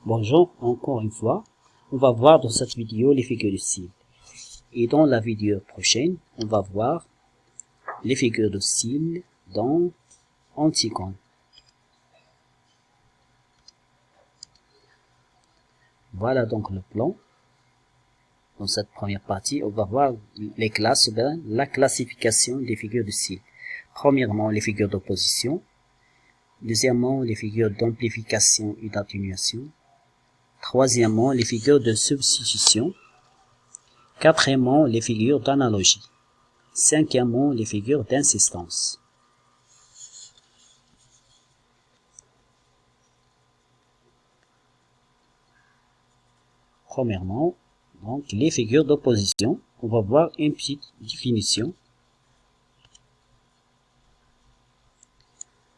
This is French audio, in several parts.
Bonjour, encore une fois, on va voir dans cette vidéo les figures de style. Et dans la vidéo prochaine, on va voir les figures de style dans Anticon. Voilà donc le plan. Dans cette première partie, on va voir les classes, la classification des figures de style. Premièrement, les figures d'opposition. Deuxièmement, les figures d'amplification et d'atténuation. Troisièmement, les figures de substitution. Quatrièmement, les figures d'analogie. Cinquièmement, les figures d'insistance. Premièrement, donc, les figures d'opposition. On va voir une petite définition.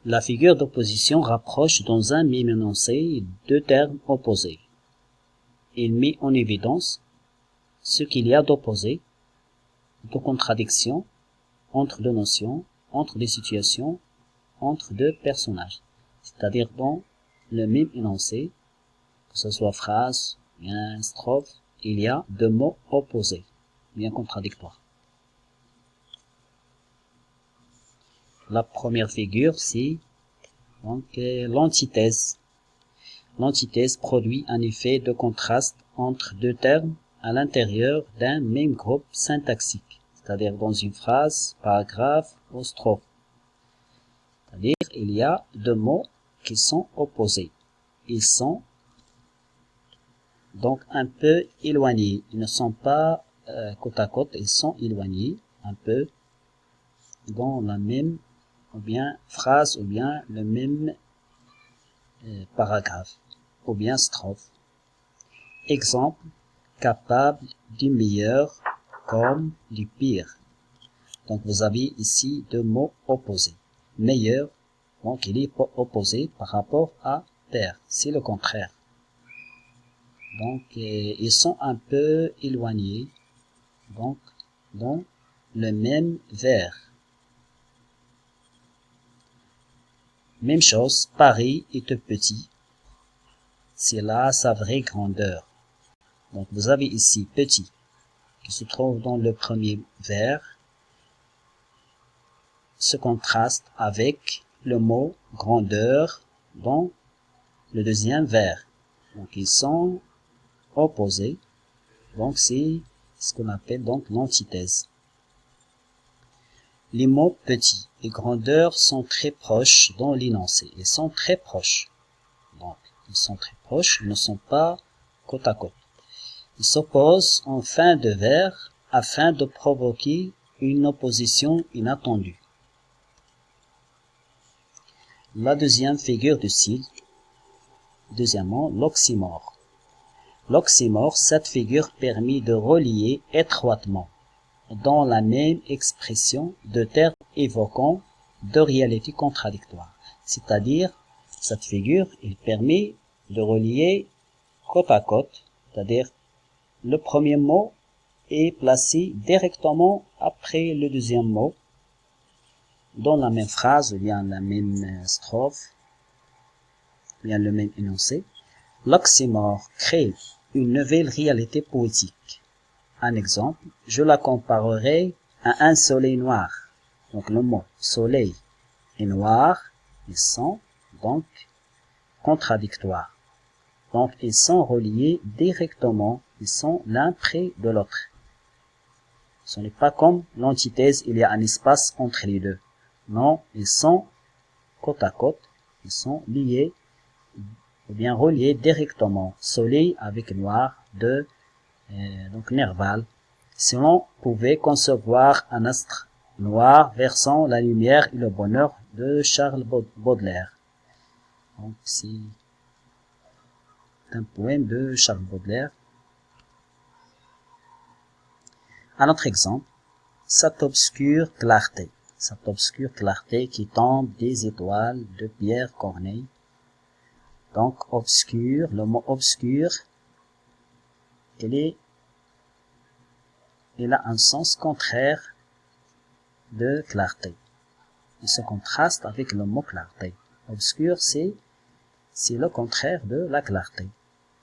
La figure d'opposition rapproche dans un même énoncé deux termes opposés. Il met en évidence ce qu'il y a d'opposé, de contradiction entre deux notions, entre des situations, entre deux personnages. C'est-à-dire dans le même énoncé, que ce soit phrase, bien strophe, il y a deux mots opposés, bien contradictoires. La première figure, c'est donc l'antithèse. L'antithèse produit un effet de contraste entre deux termes à l'intérieur d'un même groupe syntaxique, c'est-à-dire dans une phrase, paragraphe ou strophe. C'est-à-dire il y a deux mots qui sont opposés. Ils sont donc un peu éloignés. Ils ne sont pas côte à côte, ils sont éloignés un peu dans la même ou bien phrase ou bien le même paragraphe ou bien strophe. Exemple, capable du meilleur comme du pire. Donc vous avez ici deux mots opposés. Meilleur, donc il est opposé par rapport à père, c'est le contraire. Donc ils sont un peu éloignés, donc dans le même vers. Même chose, Paris est petit, c'est là sa vraie grandeur. Donc vous avez ici petit, qui se trouve dans le premier vers, se contraste avec le mot grandeur dans le deuxième vers. Donc ils sont opposés, donc c'est ce qu'on appelle donc l'antithèse. Les mots petit et grandeur sont très proches dans l'énoncé. Ils sont très proches. Donc, ils sont très proches, ils ne sont pas côte à côte. Ils s'opposent en fin de vers afin de provoquer une opposition inattendue. La deuxième figure de style. Deuxièmement, l'oxymore. L'oxymore, cette figure permet de relier étroitement dans la même expression de termes évoquant deux réalités contradictoires. C'est-à-dire, cette figure, elle permet de relier côte à côte, c'est-à-dire le premier mot est placé directement après le deuxième mot dans la même phrase ou bien la même strophe, ou bien le même énoncé. L'oxymore crée une nouvelle réalité poétique. Un exemple, je la comparerai à un soleil noir. Donc le mot soleil et noir, ils sont donc contradictoires. Donc ils sont reliés directement, ils sont l'un près de l'autre. Ce n'est pas comme l'antithèse, il y a un espace entre les deux. Non, ils sont côte à côte, ils sont liés, ou bien reliés directement. Soleil avec noir de donc Nerval. Si l'on pouvait concevoir un astre noir versant la lumière et le bonheur de Charles Baudelaire. Donc c'est un poème de Charles Baudelaire. Un autre exemple, cette obscure clarté qui tombe des étoiles de Pierre Corneille. Donc obscur, le mot obscur, il a un sens contraire de clarté. Il se contraste avec le mot clarté. Obscur, c'est le contraire de la clarté.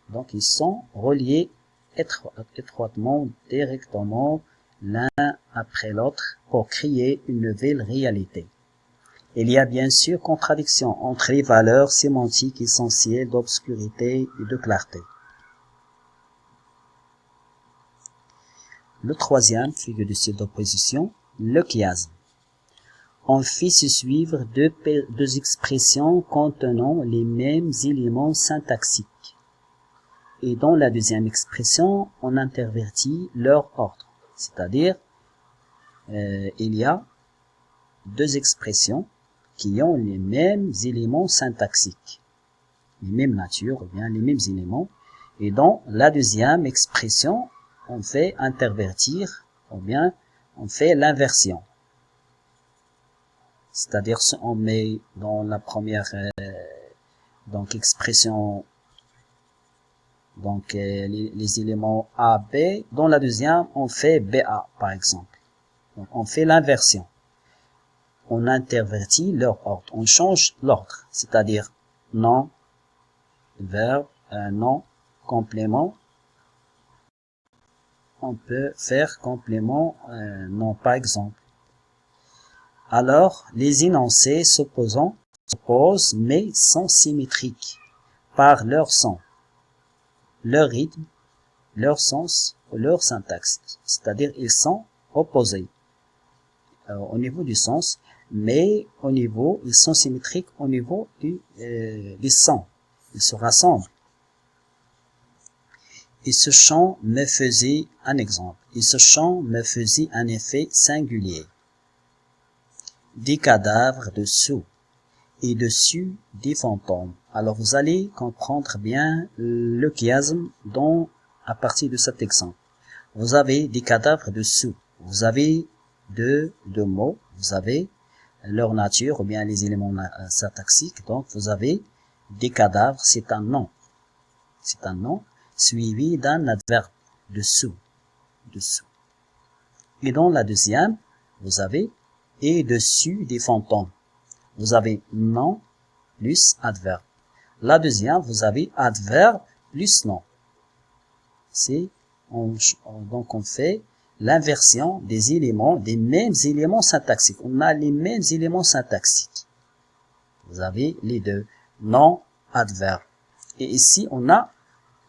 Donc, ils sont reliés étroitement, directement, l'un après l'autre, pour créer une nouvelle réalité. Il y a bien sûr contradiction entre les valeurs sémantiques essentielles d'obscurité et de clarté. Le troisième figure de style d'opposition, le chiasme. On fait se suivre deux expressions contenant les mêmes éléments syntaxiques. Et dans la deuxième expression, on intervertit leur ordre. C'est-à-dire, il y a deux expressions qui ont les mêmes éléments syntaxiques, les mêmes natures, ou bien les mêmes éléments. Et dans la deuxième expression, on fait intervertir, ou bien on fait l'inversion. C'est-à-dire, on met dans la première expression les éléments A, B. Dans la deuxième, on fait BA, par exemple. Donc, on fait l'inversion. On intervertit leur ordre. On change l'ordre. C'est-à-dire, nom, verbe, nom, complément. On peut faire complément, nom, par exemple. Alors, les énoncés s'opposent, mais sont symétriques par leur son, leur rythme, leur sens ou leur syntaxe. C'est-à-dire, ils sont opposés au niveau du sens, mais ils sont symétriques au niveau du son. Ils se rassemblent. Et ce chant me faisait un exemple. Et ce chant me faisait un effet singulier. Des cadavres dessous et dessus des fantômes. Alors vous allez comprendre bien le chiasme à partir de cet exemple. Vous avez des cadavres dessous. Vous avez deux mots. Vous avez leur nature ou bien les éléments syntaxiques. Donc vous avez des cadavres, c'est un nom. C'est un nom suivi d'un adverbe dessous. Et dans la deuxième, vous avez et dessus des fantômes. Vous avez nom plus adverbe. La deuxième, vous avez adverbe plus nom. Donc on fait l'inversion des mêmes éléments syntaxiques. On a les mêmes éléments syntaxiques. Vous avez les deux, nom, adverbe. Et ici, on a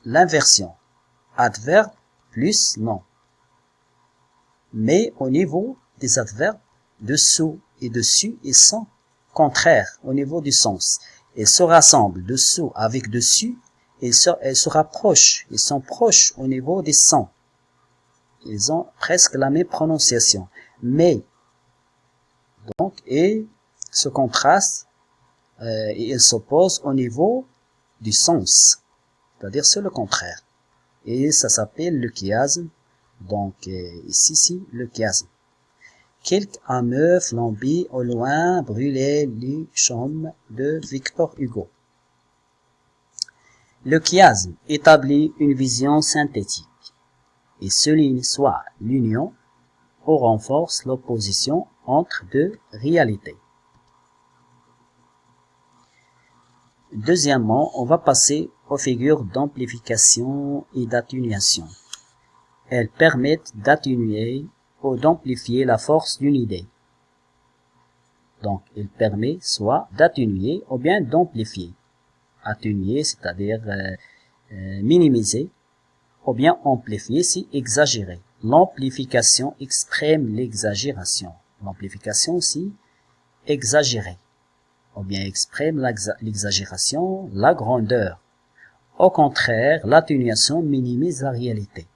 l'inversion, adverbe plus nom. Mais au niveau des adverbes, dessous et dessus, ils sont contraires au niveau du sens. Ils se rassemblent dessous avec dessus, ils se rapprochent, ils sont proches au niveau des sons. Ils ont presque la même prononciation. Mais, et ce contraste, et ils s'opposent au niveau du sens. C'est-à-dire, c'est le contraire. Et ça s'appelle le chiasme. Donc, ici, le chiasme. Quelques âmes flambées au loin brûlaient les chaumes de Victor Hugo. Le chiasme établit une vision synthétique et souligne soit l'union ou renforce l'opposition entre deux réalités. Deuxièmement, on va passer aux figures d'amplification et d'atténuation. Elles permettent d'atténuer ou d'amplifier la force d'une idée. Donc, il permet soit d'atténuer ou bien d'amplifier. Atténuer, c'est-à-dire minimiser, ou bien amplifier, c'est exagérer. L'amplification exprime l'exagération. L'amplification, c'est exagérer. Ou bien exprime l'exagération, la grandeur. Au contraire, l'atténuation minimise la réalité.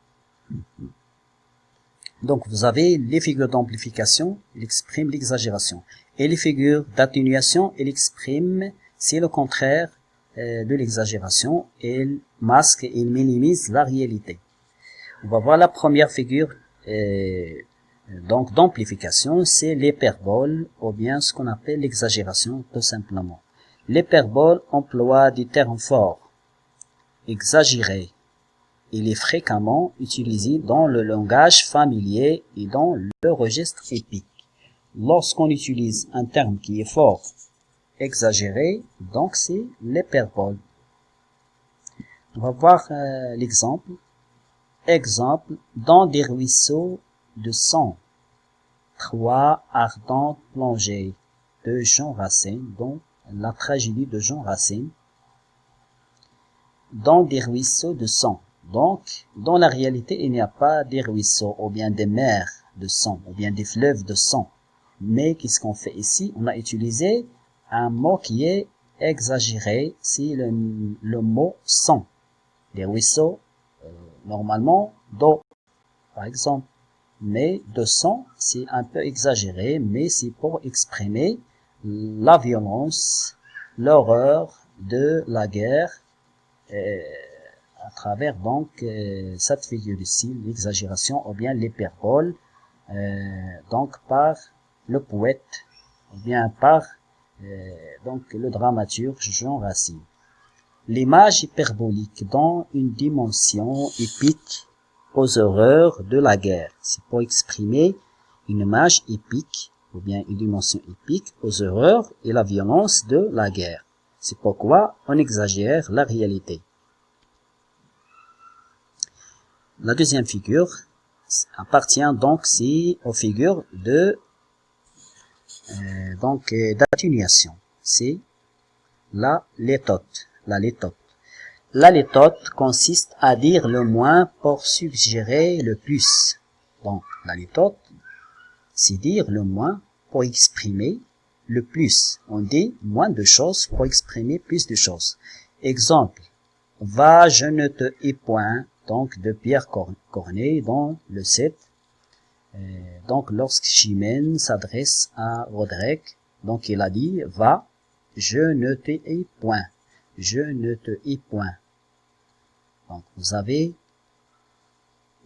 Donc, vous avez les figures d'amplification, elles expriment l'exagération. Et les figures d'atténuation, elles expriment, c'est le contraire de l'exagération. Elles masquent, elles minimisent la réalité. On va voir la première figure donc d'amplification, c'est l'hyperbole, ou bien ce qu'on appelle l'exagération, tout simplement. L'hyperbole emploie des termes forts, exagéré. Il est fréquemment utilisé dans le langage familier et dans le registre épique. Lorsqu'on utilise un terme qui est fort, exagéré, donc c'est l'hyperbole. On va voir l'exemple. Exemple, dans des ruisseaux de sang, trois ardentes plongées de Jean Racine, dont la tragédie de Jean Racine. Dans des ruisseaux de sang. Donc, dans la réalité, il n'y a pas des ruisseaux, ou bien des mers de sang, ou bien des fleuves de sang. Mais qu'est-ce qu'on fait ici? On a utilisé un mot qui est exagéré, c'est le mot sang. Des ruisseaux, normalement, d'eau, par exemple. Mais de sang, c'est un peu exagéré, mais c'est pour exprimer la violence, l'horreur de la guerre, à travers donc cette figure ici, l'exagération ou bien l'hyperbole, donc par le poète ou bien par donc le dramaturge Jean Racine. L'image hyperbolique dans une dimension épique aux horreurs de la guerre. C'est pour exprimer une image épique ou bien une dimension épique aux horreurs et la violence de la guerre. C'est pourquoi on exagère la réalité. La deuxième figure appartient donc aux figures de d'atténuation. C'est la létote. La létote. La létote consiste à dire le moins pour suggérer le plus. Donc, la létote, c'est dire le moins pour exprimer le plus. On dit moins de choses pour exprimer plus de choses. Exemple, va, je ne te hais point, donc de Pierre Corneille dans le 7. Donc, lorsque Chimène s'adresse à Roderick, donc il a dit, va, je ne te hais point. Je ne te hais point. Donc, vous avez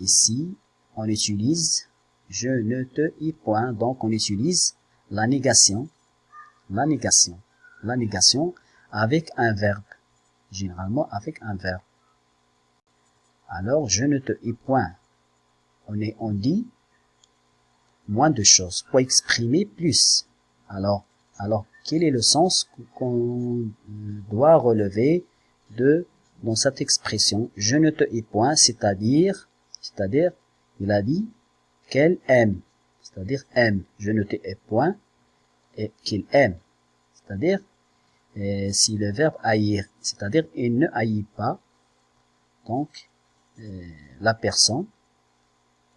ici, on utilise je ne te hais point. Donc, on utilise la négation avec un verbe. Généralement avec un verbe. Alors, je ne te hais point. On dit moins de choses pour exprimer plus. Alors, quel est le sens qu'on doit relever dans cette expression, je ne te hais point, c'est-à-dire, il a dit qu'elle aime, c'est-à-dire aime, je ne te hais point, et qu'il aime, c'est-à-dire, si le verbe haïr, c'est-à-dire il ne haït pas, donc, la personne,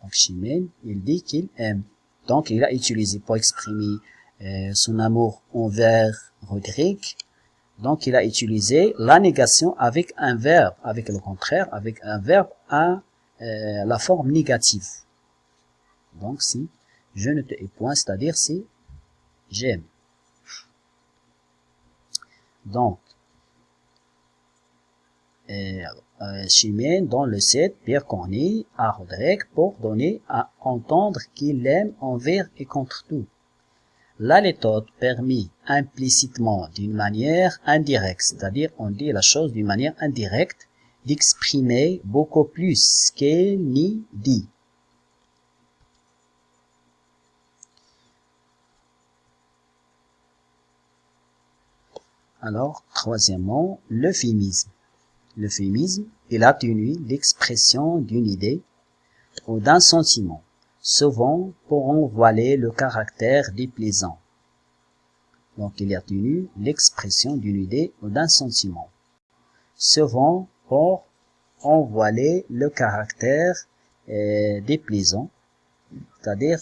donc Chimène, il dit qu'il aime, donc il a utilisé pour exprimer son amour envers Roderick. Donc, il a utilisé la négation avec un verbe, avec le contraire, avec un verbe à la forme négative. Donc, si je ne te hais point, c'est-à-dire si j'aime. Donc, Chimène dans le 7, Pierre Corneille à Roderick pour donner à entendre qu'il l'aime envers et contre tout. La létote permet implicitement d'une manière indirecte, c'est-à-dire on dit la chose d'une manière indirecte, d'exprimer beaucoup plus qu'elle n'y dit. Alors, troisièmement, l'euphémisme. L'euphémisme, il atténue l'expression d'une idée ou d'un sentiment, souvent pour en voiler le caractère déplaisant. Donc, il atténue l'expression d'une idée ou d'un sentiment, souvent pour en voiler le caractère déplaisant, c'est-à-dire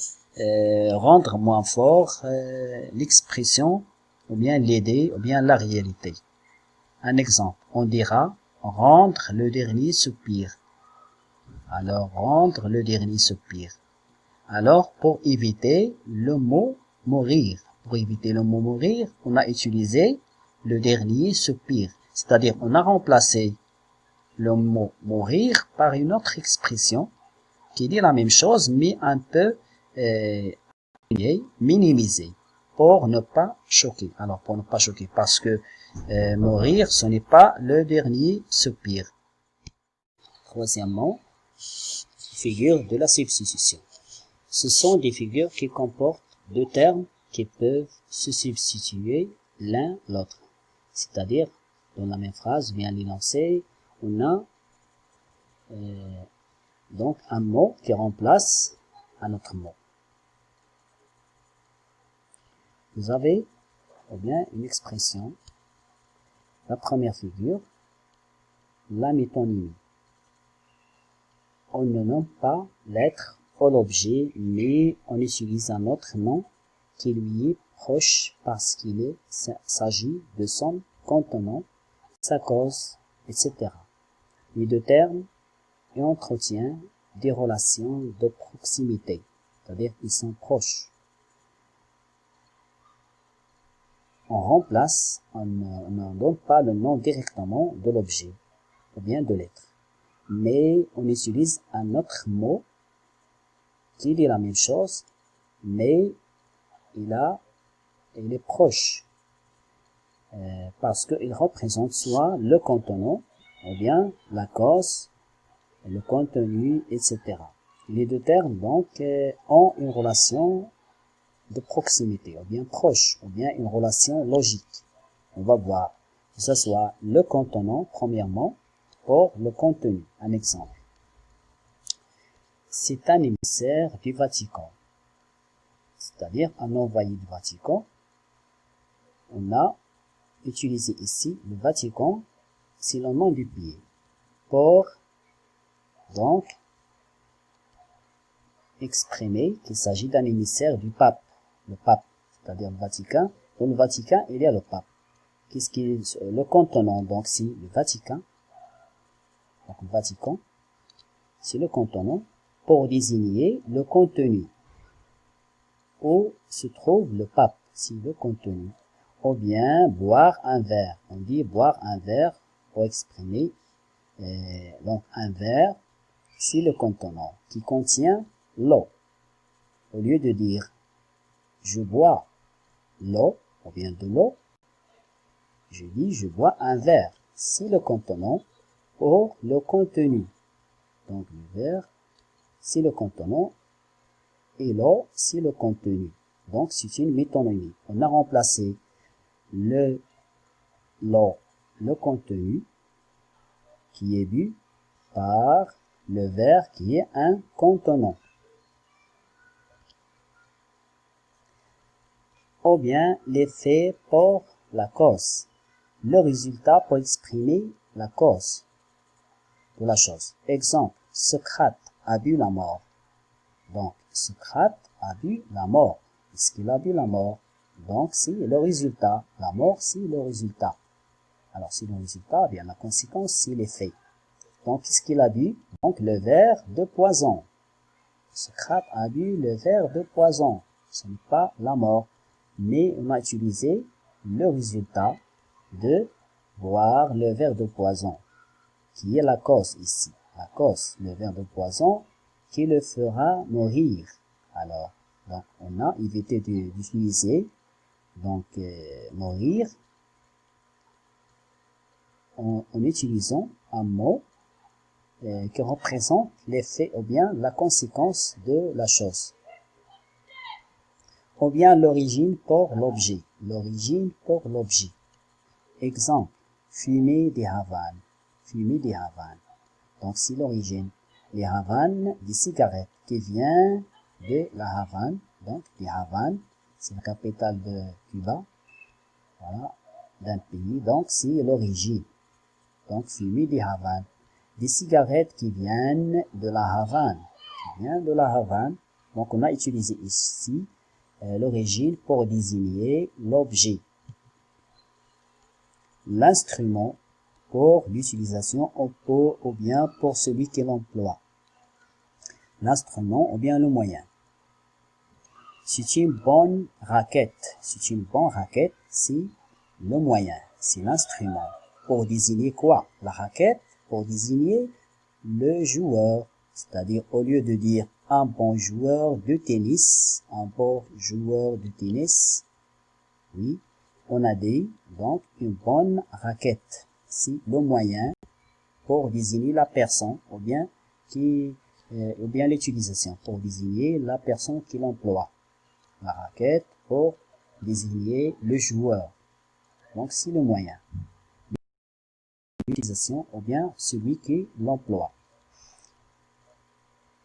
rendre moins fort l'expression ou bien l'idée ou bien la réalité. Un exemple, on dira rendre le dernier soupir. Alors, rendre le dernier soupir. Alors, pour éviter le mot mourir, on a utilisé le dernier soupir. C'est-à-dire, on a remplacé le mot mourir par une autre expression qui dit la même chose, mais un peu minimisée, pour ne pas choquer. Alors, pour ne pas choquer, parce que mourir, ce n'est pas le dernier soupir. Troisièmement, figure de la substitution. Ce sont des figures qui comportent deux termes qui peuvent se substituer l'un l'autre. C'est-à-dire, dans la même phrase, bien l'énoncer, on a donc un mot qui remplace un autre mot. Vous avez ou bien une expression, la première figure, la métonymie. On ne nomme pas l'être ou l'objet, mais on utilise un autre nom qui lui est proche parce qu'il s'agit de son contenant, sa cause, etc. Les deux termes entretiennent des relations de proximité, c'est-à-dire qu'ils sont proches. On remplace, on ne donne pas le nom directement de l'objet ou bien de l'être, mais on utilise un autre mot qui dit la même chose, mais il est proche parce qu'il représente soit le contenant ou bien la cause, le contenu, etc. Les deux termes donc ont une relation de proximité, ou bien proche, ou bien une relation logique. On va voir que ce soit le contenant, premièrement, ou le contenu. Un exemple. C'est un émissaire du Vatican, c'est-à-dire un envoyé du Vatican. On a utilisé ici le Vatican, c'est le nom du pays, pour donc exprimer qu'il s'agit d'un émissaire du pape, le pape, c'est-à-dire le Vatican. Dans le Vatican, il y a le pape. Qu'est-ce qui est le contenant? Donc, c'est le Vatican. Donc, le Vatican, c'est le contenant pour désigner le contenu. Où se trouve le pape? C'est le contenu. Ou bien, boire un verre. On dit boire un verre pour exprimer. Donc, un verre, c'est le contenant qui contient l'eau. Au lieu de dire je bois l'eau, ou bien de l'eau, je dis je bois un verre. C'est le contenant ou le contenu. Donc le verre, c'est le contenant et l'eau, c'est le contenu. Donc c'est une métonymie. On a remplacé l'eau, le contenu qui est bu par le verre qui est un contenant. Ou bien l'effet pour la cause. Le résultat pour exprimer la cause de la chose. Exemple, Socrate a bu la mort. Donc, Socrate a bu la mort. Est-ce qu'il a bu la mort? Donc, c'est le résultat. La mort, c'est le résultat. Alors, c'est le résultat, bien la conséquence, c'est l'effet. Donc, qu'est-ce qu'il a bu? Donc, le verre de poison. Socrate a bu le verre de poison. Ce n'est pas la mort. Mais on a utilisé le résultat de boire le verre de poison, qui est la cause ici. La cause, le verre de poison, qui le fera mourir. Alors, donc, on a évité d'utiliser, donc, mourir, en utilisant un mot qui représente l'effet ou bien la conséquence de la chose. Ou bien l'origine pour l'objet. L'origine pour l'objet. Exemple, fumer des havanes. Fumer des havanes. Donc, c'est l'origine. Les havanes, des cigarettes qui viennent de la Havane. Donc, des Havanes, c'est la capitale de Cuba. Voilà, d'un pays. Donc, c'est l'origine. Donc, fumer des havanes. Des cigarettes qui viennent de la Havane. Qui viennent de la Havane. Donc, on a utilisé ici l'origine pour désigner l'objet. L'instrument pour l'utilisation ou bien pour celui qui l'emploie. L'instrument ou bien le moyen. C'est une bonne raquette. C'est une bonne raquette, c'est le moyen, c'est l'instrument. Pour désigner quoi? La raquette, pour désigner le joueur. C'est-à-dire, au lieu de dire un bon joueur de tennis, un bon joueur de tennis, oui, on a dit donc une bonne raquette. C'est le moyen pour désigner la personne ou bien l'utilisation pour désigner la personne qui l'emploie. La raquette pour désigner le joueur. Donc c'est le moyen. l'utilisation ou bien celui qui l'emploie.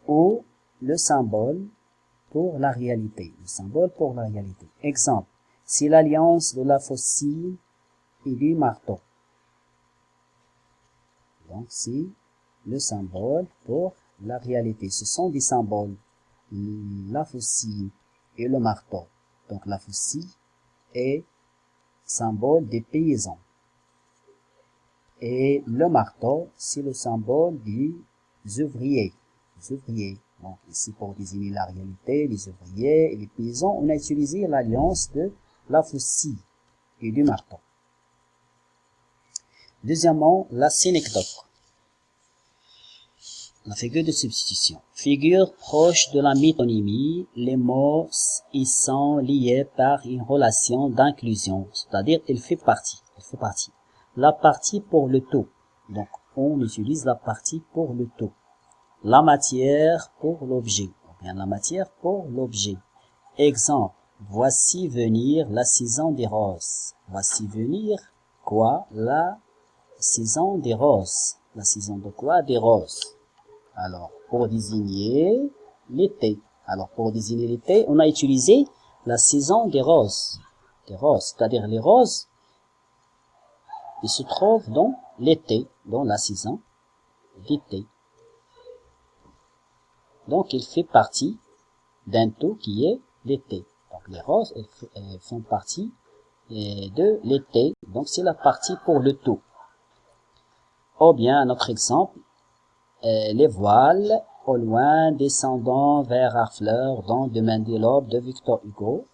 Ou le symbole pour la réalité. Le symbole pour la réalité. Exemple, c'est l'alliance de la faucille et du marteau. Donc, c'est le symbole pour la réalité. Ce sont des symboles. La faucille et le marteau. Donc, la faucille est symbole des paysans. Et le marteau, c'est le symbole des ouvriers. Les ouvriers. Donc, ici, pour désigner la réalité, les ouvriers et les paysans, on a utilisé l'alliance de la faucille et du marteau. Deuxièmement, la synecdoque. La figure de substitution. Figure proche de la métonymie, les mots y sont liés par une relation d'inclusion, c'est-à-dire il fait partie. La partie pour le tout. Donc, on utilise la partie pour le tout. La matière pour l'objet. Ou bien la matière pour l'objet. Exemple, voici venir la saison des roses. Voici venir quoi? La saison des roses. La saison de quoi? Des roses. Alors, pour désigner l'été. Alors, pour désigner l'été, on a utilisé la saison des roses. Des roses, c'est-à-dire les roses, ils se trouvent dans l'été, dans la saison d'été. Donc, il fait partie d'un tout qui est l'été. Donc, les roses, elles font partie de l'été. Donc, c'est la partie pour le tout. Ou bien, un autre exemple, les voiles, au loin, descendant vers Harfleur, dans Demain de l'aube de Victor Hugo.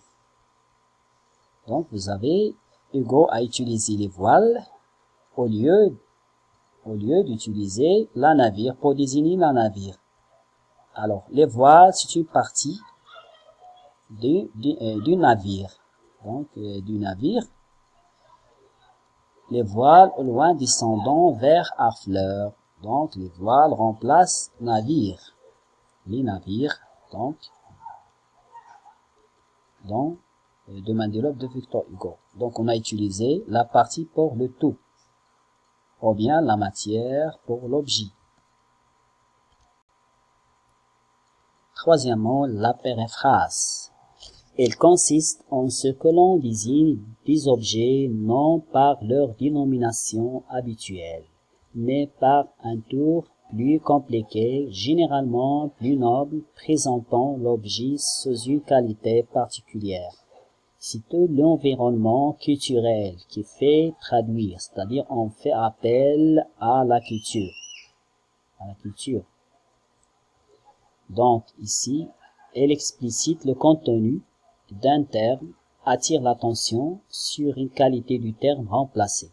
Donc, vous avez, Hugo a utilisé les voiles au lieu d'utiliser la navire pour désigner la navire. Alors, les voiles, c'est une partie du navire. Donc, du navire. Les voiles au loin descendant vers Harfleur. Donc, les voiles remplacent navire. Les navires, donc, dans Demain de l'aube de Victor Hugo. Donc, on a utilisé la partie pour le tout. Ou bien la matière pour l'objet. Troisièmement, la périphrase. Elle consiste en ce que l'on désigne des objets non par leur dénomination habituelle, mais par un tour plus compliqué, généralement plus noble, présentant l'objet sous une qualité particulière. C'est tout l'environnement culturel qui fait traduire, c'est-à-dire on fait appel à la culture. Donc ici, elle explicite le contenu d'un terme, attire l'attention sur une qualité du terme remplacé.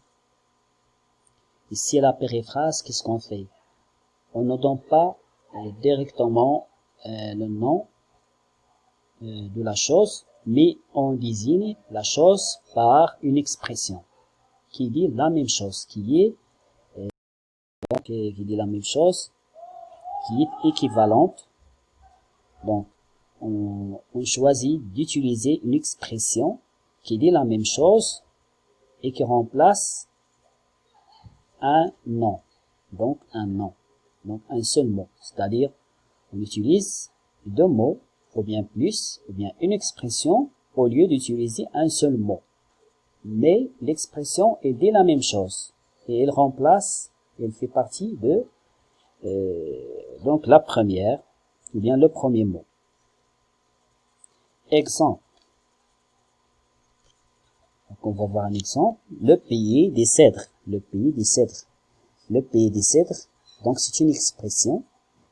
Ici, la périphrase, qu'est-ce qu'on fait? On ne donne pas directement le nom de la chose, mais on désigne la chose par une expression qui dit la même chose, qui dit la même chose, qui est équivalente. Donc, on choisit d'utiliser une expression qui dit la même chose et qui remplace un nom. Donc, un nom. Donc, un seul mot. C'est-à-dire, on utilise deux mots, ou bien plus, ou bien une expression, au lieu d'utiliser un seul mot. Mais l'expression est dit la même chose. Et elle remplace, elle fait partie de, donc la première, ou bien le premier mot. Exemple. Donc, on va voir un exemple. Le pays des cèdres. Le pays des cèdres. Le pays des cèdres. Donc, c'est une expression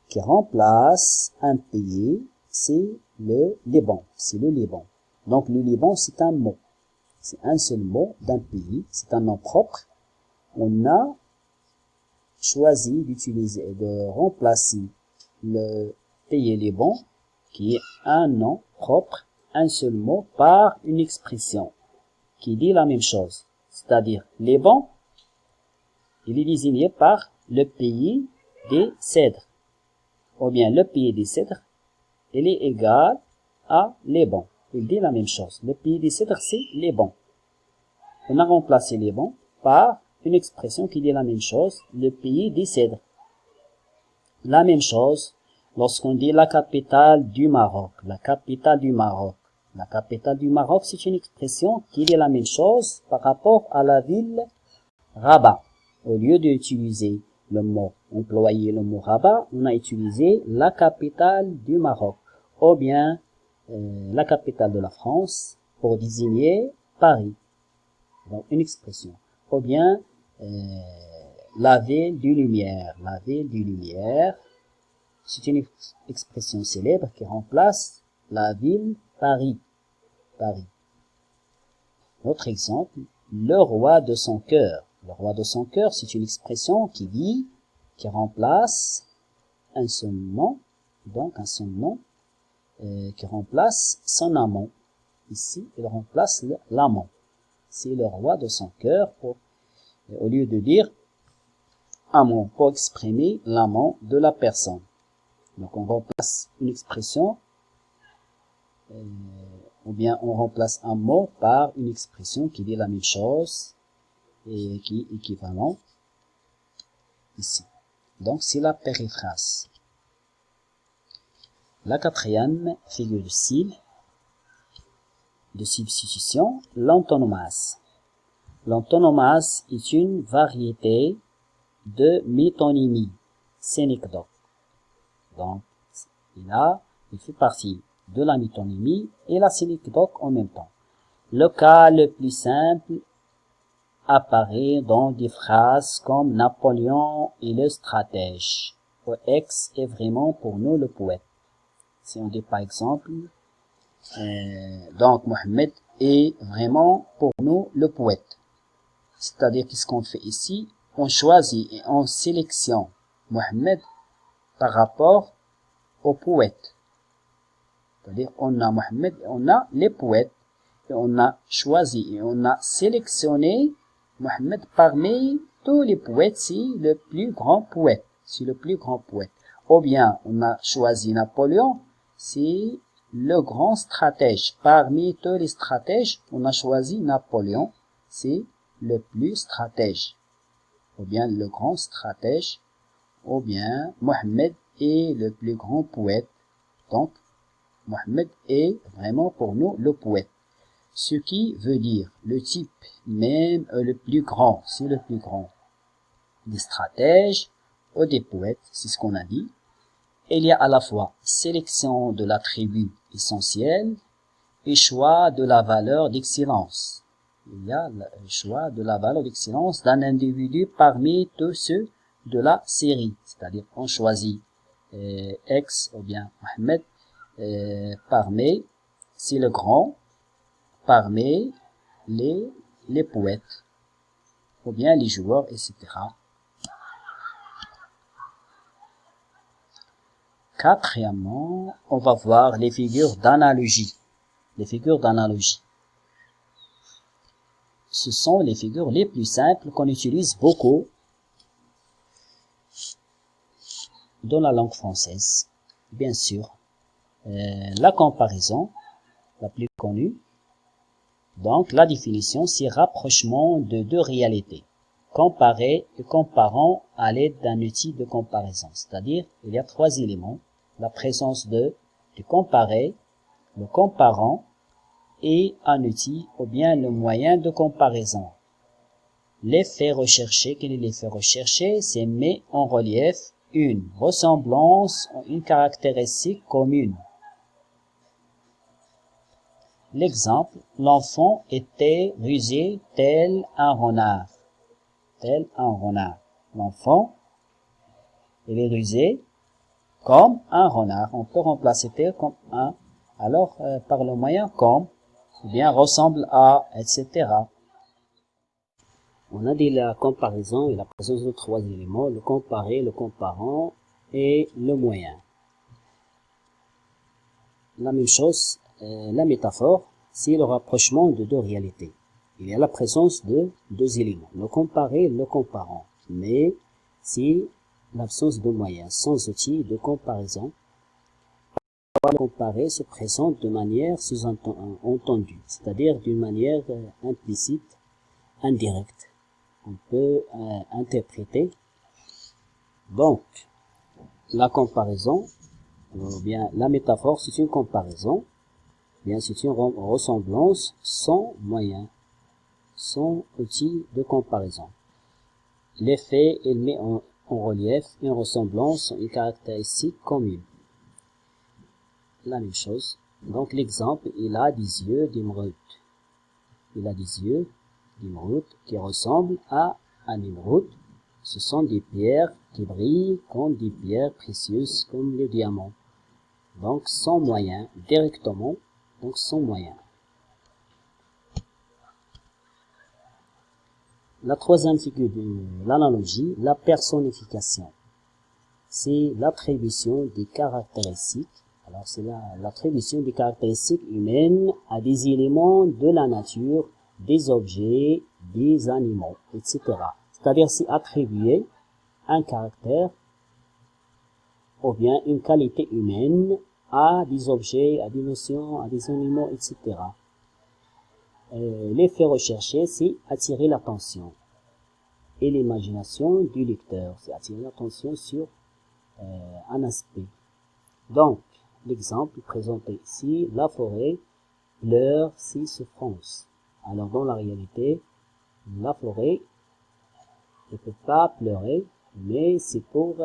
qui remplace un pays. C'est le Liban. C'est le Liban. Donc, le Liban, c'est un mot. C'est un seul mot d'un pays. C'est un nom propre. On a choisi d'utiliser, de remplacer le pays Liban, qui est un nom propre, un seul mot, par une expression qui dit la même chose. C'est-à-dire, Liban, il est désigné par le pays des cèdres. Ou bien, le pays des cèdres, il est égal à Liban. Il dit la même chose. Le pays des cèdres, c'est Liban. On a remplacé Liban par une expression qui dit la même chose, le pays des cèdres. La même chose, lorsqu'on dit la capitale du Maroc, la capitale du Maroc. La capitale du Maroc, c'est une expression qui dit la même chose par rapport à la ville Rabat. Au lieu d'utiliser le mot, employer le mot Rabat, on a utilisé la capitale du Maroc, ou bien la capitale de la France pour désigner Paris. Donc une expression. Ou bien la ville du Lumière. La ville du Lumière, c'est une expression célèbre qui remplace la ville Paris. Paris. Autre exemple, le roi de son cœur. Le roi de son cœur, c'est une expression qui remplace un seul nom, donc un seul nom, qui remplace son amant. Ici, il remplace l'amant. C'est le roi de son cœur, au lieu de dire amant, pour exprimer l'amant de la personne. Donc on remplace une expression, ou bien on remplace un mot par une expression qui dit la même chose et qui est équivalent ici. Donc c'est la périphrase. La quatrième figure de style de substitution, l'antonomase. L'antonomase est une variété de métonymie synecdoque. Donc, il fait partie de la métonymie et la synecdoque en même temps. Le cas le plus simple apparaît dans des phrases comme Napoléon est le stratège. X est vraiment pour nous le poète. Si on dit par exemple, donc Mohammed est vraiment pour nous le poète. C'est-à-dire qu'est-ce qu'on fait ici? On choisit et on sélectionne Mohammed par rapport au poète. C'est-à-dire on a Mohammed et on a les poètes. Et on a choisi et on a sélectionné Mohammed parmi tous les poètes, c'est le plus grand poète. C'est le plus grand poète. Ou bien on a choisi Napoléon, c'est le grand stratège. Parmi tous les stratèges, on a choisi Napoléon, c'est le plus stratège. Ou bien le grand stratège, ou bien Mohammed est le plus grand poète. Donc, Mohammed est vraiment pour nous le poète. Ce qui veut dire le type même le plus grand, c'est le plus grand. Des stratèges ou des poètes, c'est ce qu'on a dit. Il y a à la fois sélection de l'attribut essentiel et choix de la valeur d'excellence. Il y a le choix de la valeur d'excellence d'un individu parmi tous ceux de la série. C'est-à-dire on choisit X ou bien Mohammed parmi, c'est le grand, parmi les poètes, ou bien les joueurs, etc. Quatrièmement, on va voir les figures d'analogie. Les figures d'analogie. Ce sont les figures les plus simples qu'on utilise beaucoup dans la langue française. Bien sûr, la comparaison, la plus connue. Donc, la définition, c'est rapprochement de deux réalités. Comparer et comparant à l'aide d'un outil de comparaison. C'est-à-dire, il y a trois éléments. La présence du comparer, le comparant et un outil ou bien le moyen de comparaison. L'effet recherché, quel est l'effet recherché? C'est met en relief une ressemblance ou une caractéristique commune. L'exemple, l'enfant était rusé tel un renard. Tel un renard. L'enfant, il est rusé comme un renard. On peut remplacer tel comme un, alors par le moyen comme, ou bien ressemble à, etc. On a dit la comparaison et la présence de trois éléments, le comparer, le comparant et le moyen. La même chose, la métaphore, c'est le rapprochement de deux réalités. Il y a la présence de deux éléments, le comparer et le comparant. Mais c'est l'absence de moyens, sans outil de comparaison. Le comparer se présente de manière sous-entendue, c'est-à-dire d'une manière implicite, indirecte. on peut interpréter. Donc, la comparaison, ou bien la métaphore, c'est une comparaison, bien c'est une ressemblance sans moyen, sans outil de comparaison. L'effet, il met en relief une ressemblance, une caractéristique commune. La même chose. Donc l'exemple, il a des yeux d'émeraude. Il a des yeux d'émeraude qui ressemblent à un émeraude. Ce sont des pierres qui brillent comme des pierres précieuses, comme le diamant. Donc sans moyen, directement, donc sans moyen. La troisième figure de l'analogie, la personnification. C'est l'attribution des caractéristiques. Alors c'est l'attribution des caractéristiques humaines à des éléments de la nature, des objets, des animaux, etc. C'est-à-dire c'est attribuer un caractère ou bien une qualité humaine à des objets, à des notions, à des animaux, etc. L'effet recherché, c'est attirer l'attention et l'imagination du lecteur. C'est attirer l'attention sur un aspect. Donc, l'exemple présenté ici, la forêt pleure ses souffrances. Alors, dans la réalité, la forêt ne peut pas pleurer, mais c'est pour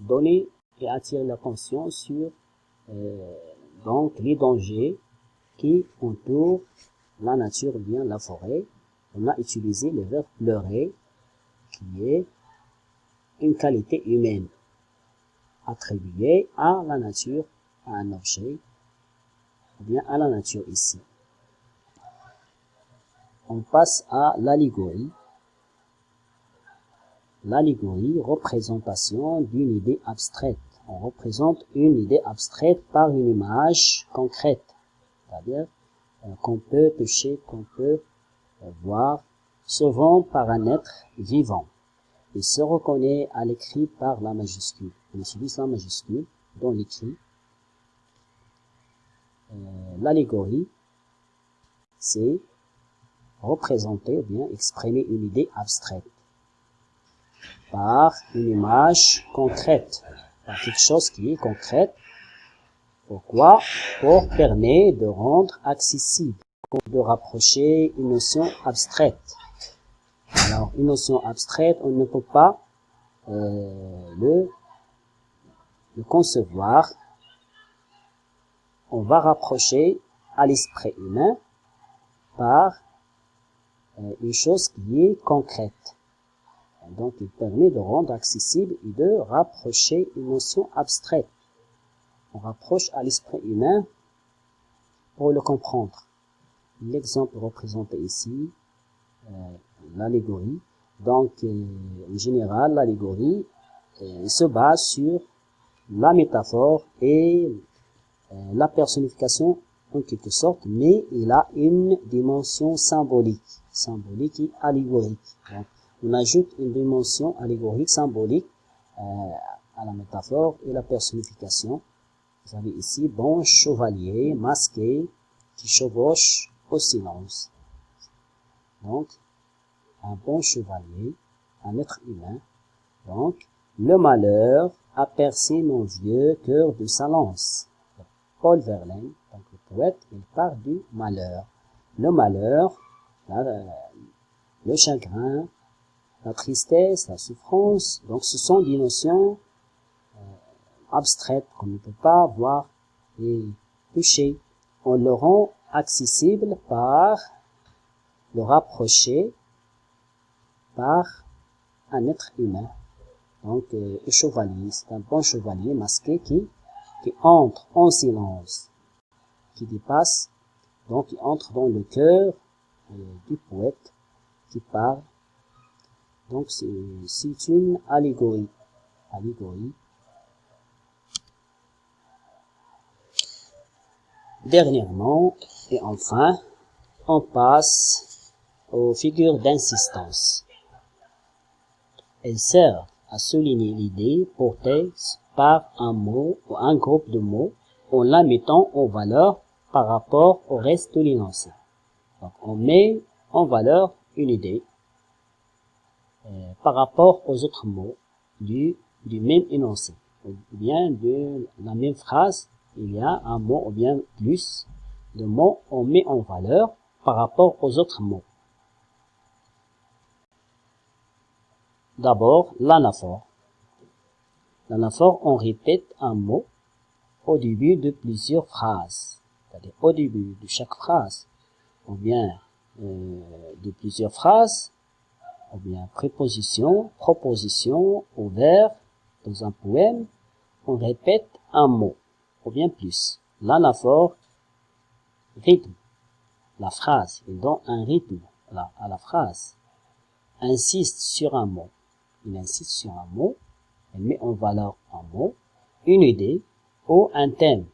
donner et attirer l'attention sur donc les dangers qui entourent la nature ou bien la forêt. On a utilisé le verbe pleurer, qui est une qualité humaine attribuée à la nature, à un objet, ou bien à la nature ici. On passe à l'allégorie. L'allégorie, représentation d'une idée abstraite. On représente une idée abstraite par une image concrète, c'est-à-dire qu'on peut toucher, qu'on peut voir, souvent par un être vivant. Il se reconnaît à l'écrit par la majuscule. On utilise la majuscule dans l'écrit. L'allégorie, c'est représenter ou bien exprimer une idée abstraite par une image concrète, par quelque chose qui est concrète. Pourquoi? Pour permettre de rendre accessible, de rapprocher une notion abstraite. Alors, une notion abstraite, on ne peut pas le concevoir. On va rapprocher à l'esprit humain par une chose qui est concrète. Donc, il permet de rendre accessible et de rapprocher une notion abstraite. On rapproche à l'esprit humain pour le comprendre. L'exemple représenté ici, l'allégorie. Donc, en général, l'allégorie se base sur la métaphore et la personnification en quelque sorte, mais il a une dimension symbolique et allégorique. Donc, on ajoute une dimension allégorique, symbolique à la métaphore et la personnification. Vous avez ici bon chevalier masqué qui chevauche au silence. Donc, un bon chevalier, un être humain. Donc, le malheur a percé mon vieux cœur de sa lance. Paul Verlaine, donc le poète, il parle du malheur. Le malheur, le chagrin, la tristesse, la souffrance, donc ce sont des notions abstraites qu'on ne peut pas voir et toucher. On le rend accessible par le rapprocher par un être humain. Donc, le chevalier, c'est un bon chevalier masqué qui entre en silence, qui dépasse, donc qui entre dans le cœur du poète qui parle. Donc, c'est une allégorie. Dernièrement, et enfin, on passe aux figures d'insistance. Elles servent à souligner l'idée portée par un mot ou un groupe de mots en la mettant en valeur par rapport au reste de l'énoncé. Donc, on met en valeur une idée par rapport aux autres mots du même énoncé. Ou bien de la même phrase, il y a un mot ou bien plus de mots on met en valeur par rapport aux autres mots. D'abord, l'anaphore. L'anaphore, on répète un mot au début de plusieurs phrases. C'est-à-dire au début de chaque phrase, ou bien de plusieurs phrases, ou bien préposition, proposition, ou verbe, dans un poème, on répète un mot, ou bien plus. L'anaphore rythme la phrase, il donne un rythme à la phrase, insiste sur un mot. Il insiste sur un mot, il met en valeur un mot, une idée ou un thème.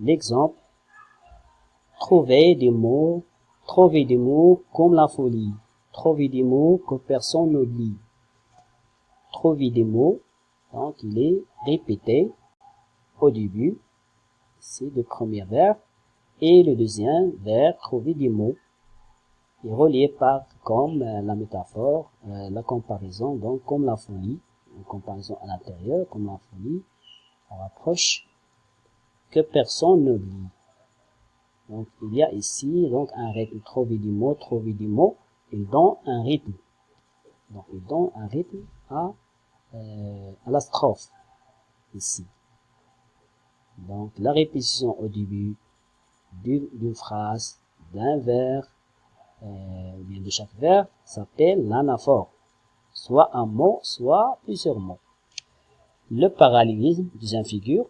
L'exemple, trouver des mots comme la folie, trouver des mots que personne n'oublie. Trouver des mots, donc il est répété au début, c'est le premier verbe, et le deuxième verbe, trouver des mots, est relié par, comme la métaphore, la comparaison, donc comme la folie, une comparaison à l'intérieur, comme la folie, on rapproche que personne n'oublie. Donc il y a ici donc un rythme, trouver des mots, il donne un rythme. Donc il donne un rythme à la strophe ici. Donc la répétition au début d'une phrase, d'un vers, ou bien de chaque verbe, s'appelle l'anaphore. Soit un mot, soit plusieurs mots. Le parallélisme, deuxième figure,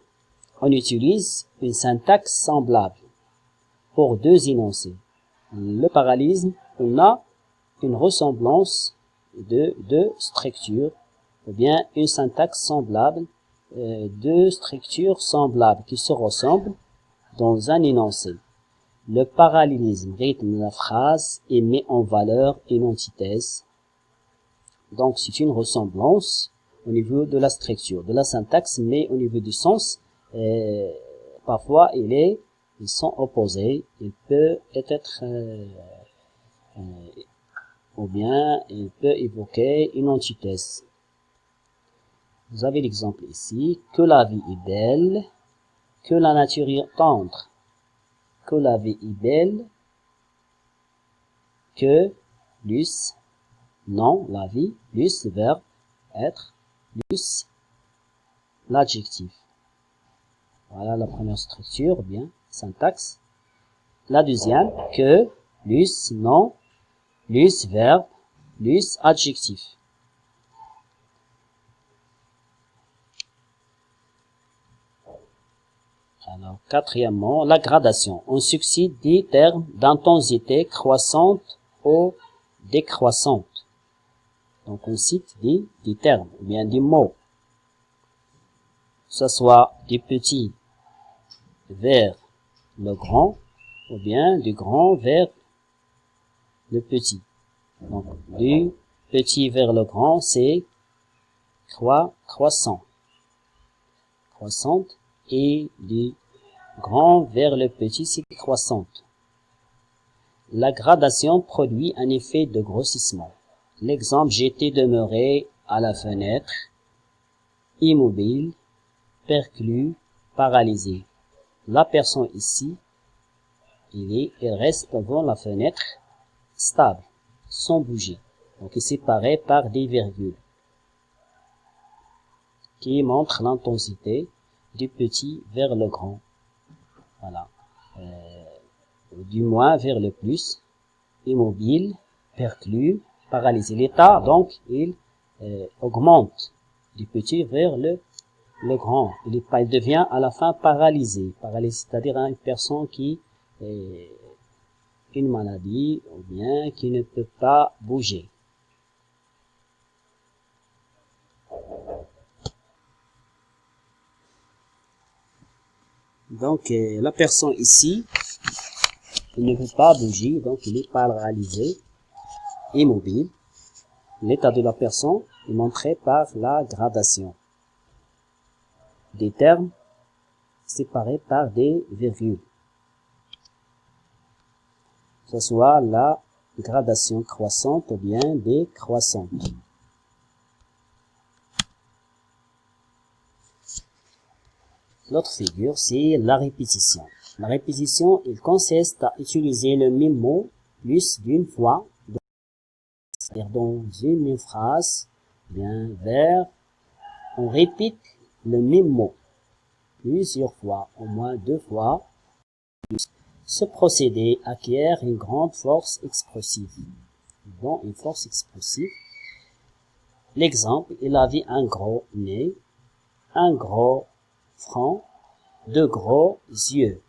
on utilise une syntaxe semblable pour deux énoncés. Le parallélisme, on a une ressemblance de deux structures, ou bien une syntaxe semblable, deux structures semblables qui se ressemblent dans un énoncé. Le parallélisme rythme la phrase et met en valeur une antithèse. Donc c'est une ressemblance au niveau de la structure, de la syntaxe, mais au niveau du sens, parfois ils sont opposés. Il peut être ou bien il peut évoquer une antithèse. Vous avez l'exemple ici, que la vie est belle, que la nature est tendre. Que la vie est belle, que plus non, la vie, plus le verbe être, plus l'adjectif. Voilà la première structure, bien, syntaxe. La deuxième, que, plus non, plus verbe, plus adjectif. Alors, quatrièmement, la gradation. On succède des termes d'intensité croissante ou décroissante. Donc, on cite des termes, ou bien des mots. Que ce soit des petits vers le grand, ou bien du grand vers le petit. Donc, du petit vers le grand, c'est croissant. Croissante. Et du grand vers le petit, c'est croissante. La gradation produit un effet de grossissement. L'exemple, j'étais demeuré à la fenêtre, immobile, perclus, paralysé. La personne ici, il reste devant la fenêtre, stable, sans bouger. Donc, il est séparé par des virgules qui montrent l'intensité du petit vers le grand. Voilà. Du moins vers le plus, immobile, perclus, paralysé. L'état, donc, il augmente du petit vers le grand. Il devient à la fin paralysé. Paralysé, c'est-à-dire une personne qui est une maladie ou bien qui ne peut pas bouger. Donc, la personne ici, il ne peut pas bouger, donc il est paralysé, immobile. L'état de la personne est montré par la gradation. Des termes séparés par des virgules. Que ce soit la gradation croissante ou bien décroissante. L'autre figure, c'est la répétition. La répétition, il consiste à utiliser le même mot plus d'une fois, c'est-à-dire dans une même phrase, bien vers, on répète le même mot plusieurs fois, au moins 2 fois. Ce procédé acquiert une grande force expressive. Bon, une force expressive. L'exemple, il avait un gros nez, un gros front, de gros yeux.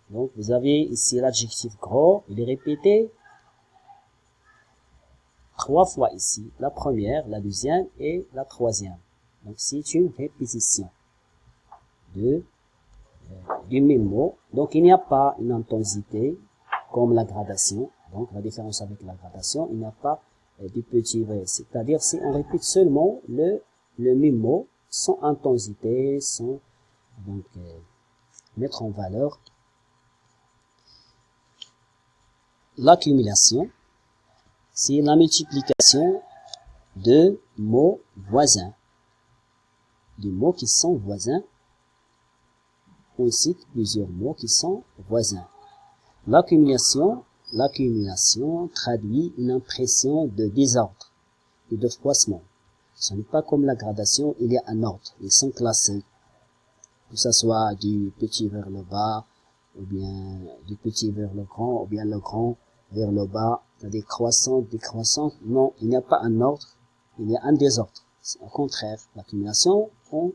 Donc, vous avez ici l'adjectif gros, il est répété 3 fois ici. La première, la deuxième et la troisième. Donc, c'est une répétition du même mot. Donc, il n'y a pas une intensité comme la gradation. Donc, la différence avec la gradation, il n'y a pas du petit v. C'est-à-dire, si on répète seulement le même mot, sans intensité, sans donc mettre en valeur. L'accumulation, c'est la multiplication de mots voisins. Des mots qui sont voisins. On cite plusieurs mots qui sont voisins. L'accumulation traduit une impression de désordre et de froissement. Ce n'est pas comme la gradation, il y a un ordre. Ils sont classés. Que ce soit du petit vers le bas, ou bien du petit vers le grand, ou bien le grand vers le bas, c'est-à-dire croissante, décroissante. Non, il n'y a pas un ordre, il y a un désordre. C'est au contraire, l'accumulation, on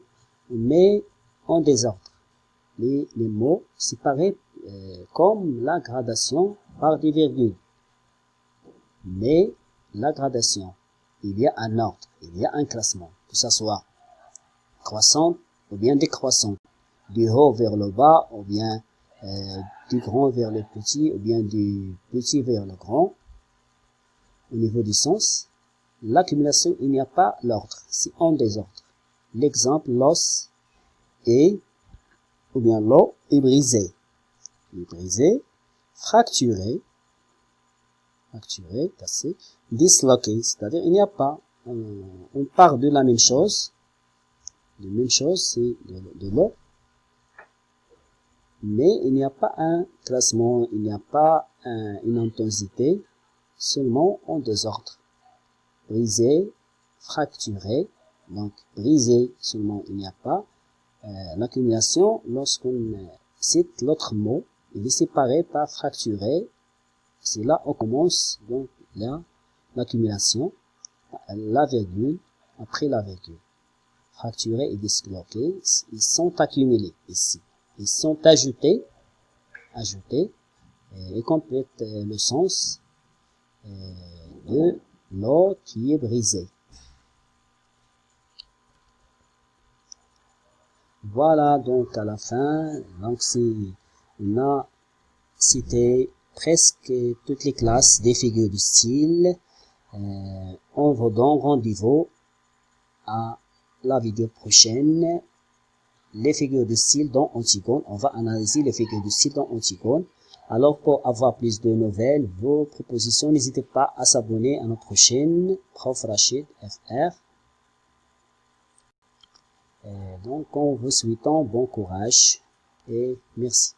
met en désordre les mots séparés comme la gradation par des virgules. Mais la gradation, il y a un ordre, il y a un classement, que ce soit croissante ou bien décroissante, du haut vers le bas ou bien du grand vers le petit ou bien du petit vers le grand. Au niveau du sens, l'accumulation, il n'y a pas l'ordre, c'est en désordre. L'exemple, l'os est, ou bien l'eau est brisée. Il est brisé, fracturé, cassé, disloqué, c'est-à-dire il n'y a pas, on part de la même chose, c'est de l'eau, mais il n'y a pas un classement, il n'y a pas une intensité, seulement en désordre. Brisé, fracturé, donc brisé seulement il n'y a pas. L'accumulation, lorsqu'on cite l'autre mot, il est séparé par fracturé. C'est là on commence donc là l'accumulation, la virgule, après la virgule. Fracturé et disloqué, ils sont accumulés ici. Ils sont ajoutés et complètent le sens de l'eau qui est brisée. Voilà donc à la fin, donc on a cité presque toutes les classes des figures du style. On vous donne rendez-vous à la vidéo prochaine. Les figures de style dans Antigone. On va analyser les figures de style dans Antigone. Alors, pour avoir plus de nouvelles, vos propositions, n'hésitez pas à s'abonner à notre chaîne Prof Rachid FR. Donc, en vous souhaitant bon courage et merci.